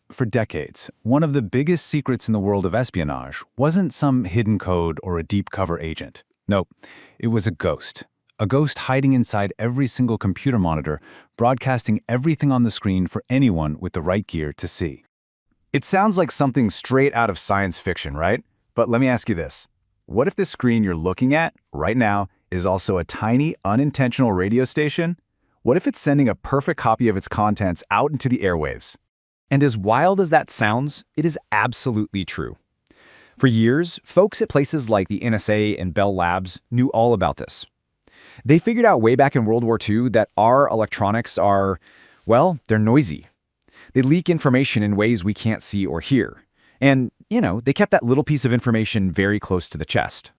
For decades, one of the biggest secrets in the world of espionage wasn't some hidden code or a deep cover agent. No, it was a ghost. A ghost hiding inside every single computer monitor, broadcasting everything on the screen for anyone with the right gear to see. It sounds like something straight out of science fiction, right? But let me ask you this. What if the screen you're looking at right now is also a tiny, unintentional radio station? What if it's sending a perfect copy of its contents out into the airwaves? And as wild as that sounds, it is absolutely true. For years, folks at places like the NSA and Bell Labs knew all about this. They figured out way back in World War II that our electronics are, well, they're noisy. They leak information in ways we can't see or hear. And, they kept that little piece of information very close to the chest.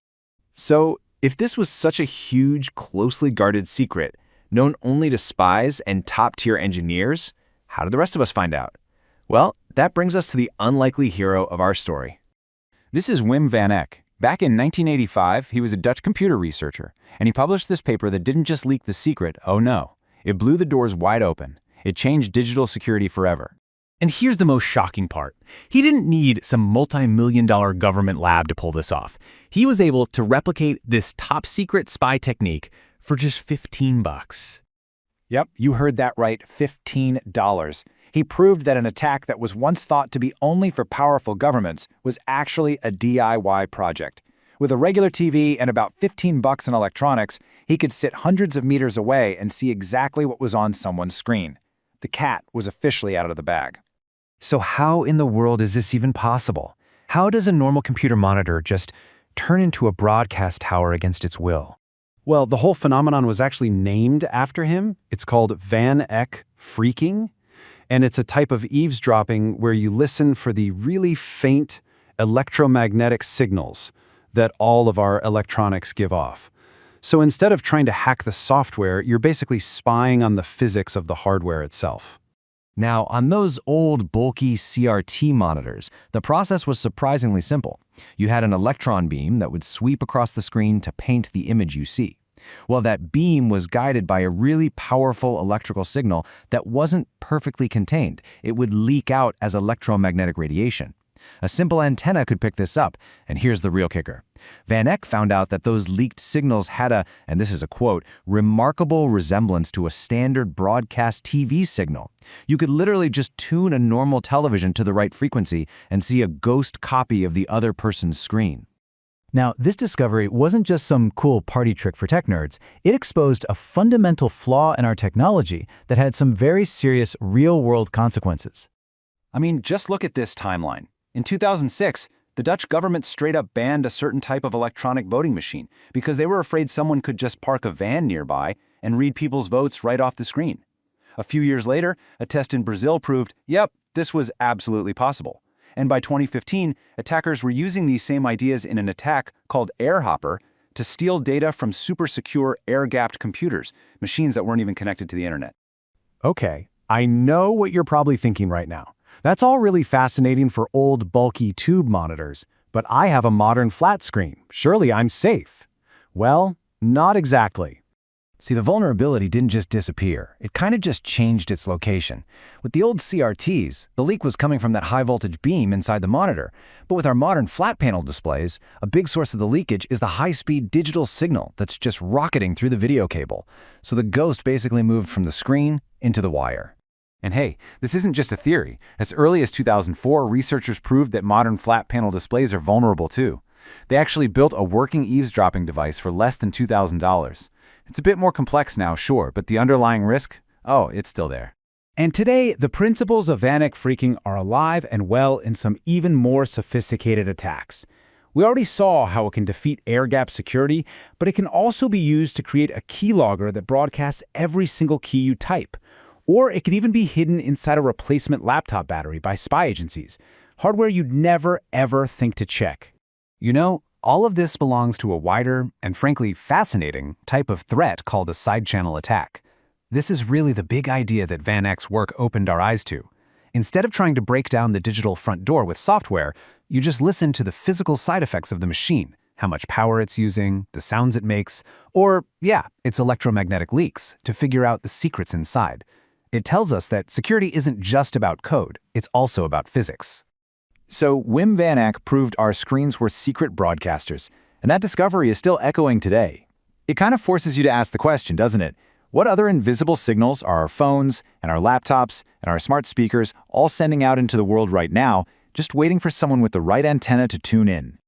So, if this was such a huge, closely guarded secret, known only to spies and top-tier engineers, how did the rest of us find out? Well, that brings us to the unlikely hero of our story. This is Wim van Eck. Back in 1985, he was a Dutch computer researcher, and he published this paper that didn't just leak the secret, oh no. It blew the doors wide open. It changed digital security forever. And here's the most shocking part. He didn't need some multi-million-dollar government lab to pull this off. He was able to replicate this top-secret spy technique for just $15. Yep, you heard that right, $15. He proved that an attack that was once thought to be only for powerful governments was actually a DIY project. With a regular TV and about $15 in electronics, he could sit hundreds of meters away and see exactly what was on someone's screen. The cat was officially out of the bag. So how in the world is this even possible? How does a normal computer monitor just turn into a broadcast tower against its will? Well, the whole phenomenon was actually named after him. It's called Van Eck Phreaking. And it's a type of eavesdropping where you listen for the really faint electromagnetic signals that all of our electronics give off. So instead of trying to hack the software, you're basically spying on the physics of the hardware itself. Now, on those old, bulky CRT monitors, the process was surprisingly simple. You had an electron beam that would sweep across the screen to paint the image you see. Well, that beam was guided by a really powerful electrical signal that wasn't perfectly contained. It would leak out as electromagnetic radiation. A simple antenna could pick this up, and here's the real kicker. Van Eck found out that those leaked signals had a, and this is a quote, remarkable resemblance to a standard broadcast TV signal. You could literally just tune a normal television to the right frequency and see a ghost copy of the other person's screen. Now, this discovery wasn't just some cool party trick for tech nerds. It exposed a fundamental flaw in our technology that had some very serious real-world consequences. I mean, just look at this timeline. In 2006, the Dutch government straight up banned a certain type of electronic voting machine because they were afraid someone could just park a van nearby and read people's votes right off the screen. A few years later, a test in Brazil proved, yep, this was absolutely possible. And by 2015, attackers were using these same ideas in an attack called AirHopper to steal data from super secure air-gapped computers, machines that weren't even connected to the internet. Okay, I know what you're probably thinking right now. That's all really fascinating for old, bulky tube monitors, but I have a modern flat screen. Surely I'm safe. Well, not exactly. See, the vulnerability didn't just disappear. It kind of just changed its location. With the old CRTs, the leak was coming from that high-voltage beam inside the monitor. But with our modern flat-panel displays, a big source of the leakage is the high-speed digital signal that's just rocketing through the video cable. So the ghost basically moved from the screen into the wire. And hey, this isn't just a theory. As early as 2004, researchers proved that modern flat-panel displays are vulnerable too. They actually built a working eavesdropping device for less than $2,000. It's a bit more complex now, sure, but the underlying risk, oh, it's still there. And today, the principles of Van Eck Phreaking are alive and well in some even more sophisticated attacks. We already saw how it can defeat air-gap security, but it can also be used to create a keylogger that broadcasts every single key you type. Or it could even be hidden inside a replacement laptop battery by spy agencies, hardware you'd never, ever think to check. All of this belongs to a wider and frankly fascinating type of threat called a side-channel attack. This is really the big idea that Van Eck's work opened our eyes to. Instead of trying to break down the digital front door with software, you just listen to the physical side effects of the machine, how much power it's using, the sounds it makes, or, its electromagnetic leaks to figure out the secrets inside. It tells us that security isn't just about code, it's also about physics. So Wim van Eck proved our screens were secret broadcasters, and that discovery is still echoing today. It kind of forces you to ask the question, doesn't it? What other invisible signals are our phones and our laptops and our smart speakers all sending out into the world right now, just waiting for someone with the right antenna to tune in?